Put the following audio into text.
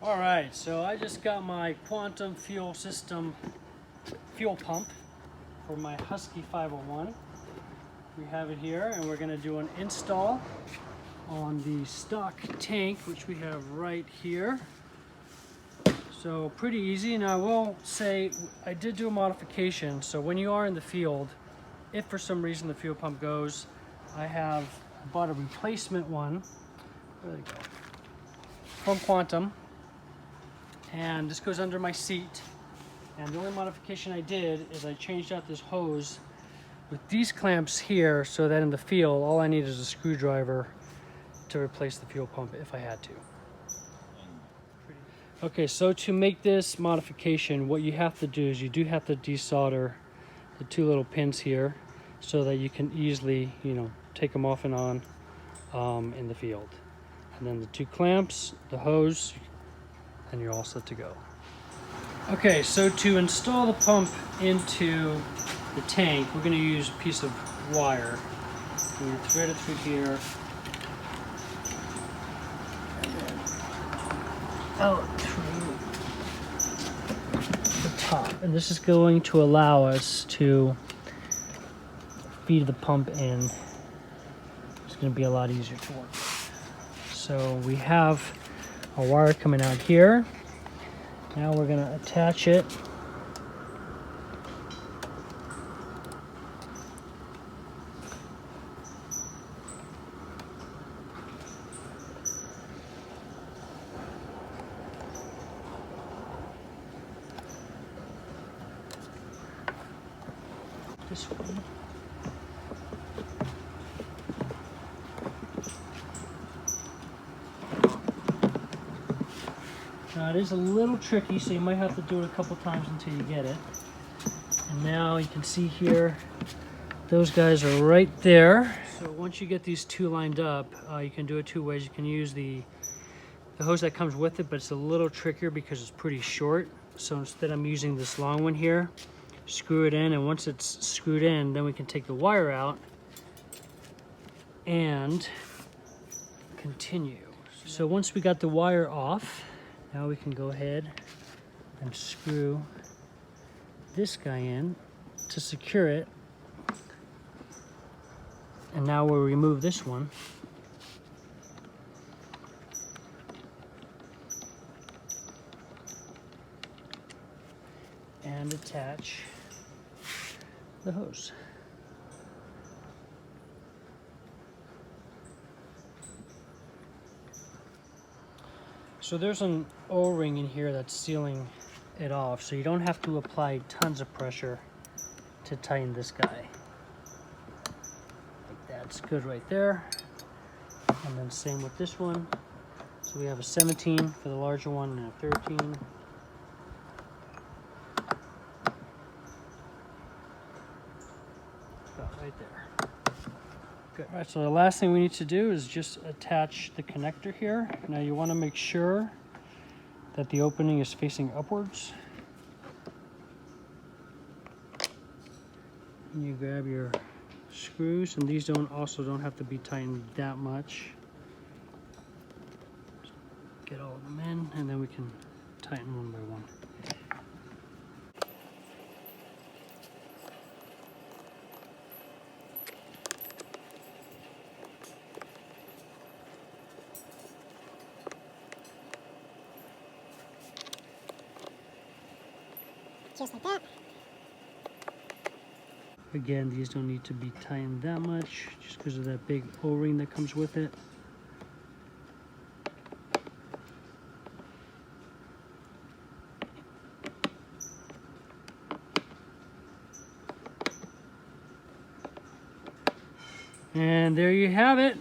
All right, so I just got my quantum fuel system fuel pump for my Husky 501. We have it here, and we're going to do an install on the stock tank, which we have right here. So pretty easy. Now I will say I did do a modification, so when you are in the field, if for some reason the fuel pump goes, I bought a replacement one. Where did it go? From Quantum. And this goes under my seat. And the only modification I did is I changed out this hose with these clamps here, so that in the field all I need is a screwdriver to replace the fuel pump if I had to. Okay, so to make this modification, what you have to do is you do have to desolder the two little pins here so that you can easily, take them off and on in the field. And then the two clamps, the hose, and you're all set to go. Okay, so to install the pump into the tank, we're going to use a piece of wire. We're going to thread it through here. And then out through the top. And this is going to allow us to feed the pump in. It's going to be a lot easier to work with. So we have a wire coming out here. Now we're going to attach it this one. Now it is a little tricky, so you might have to do it a couple times until you get it. And now you can see here, those guys are right there. So once you get these two lined up, you can do it two ways. You can use the hose that comes with it, but it's a little trickier because it's pretty short. So instead I'm using this long one here, screw it in, and once it's screwed in, then we can take the wire out and continue. So once we got the wire off, now we can go ahead and screw this guy in to secure it. And now we'll remove this one. And attach the hose. So there's an O-ring in here that's sealing it off, so you don't have to apply tons of pressure to tighten this guy. Like that's good right there. And then same with this one. So we have a 17 for the larger one and a 13. About right there. Good. All right, so the last thing we need to do is just attach the connector here. Now you want to make sure that the opening is facing upwards. And you grab your screws, and these also don't have to be tightened that much. Just get all of them in, and then we can tighten one by one. Just like that. Again, these don't need to be tightened that much, just because of that big O-ring that comes with it. And there you have it.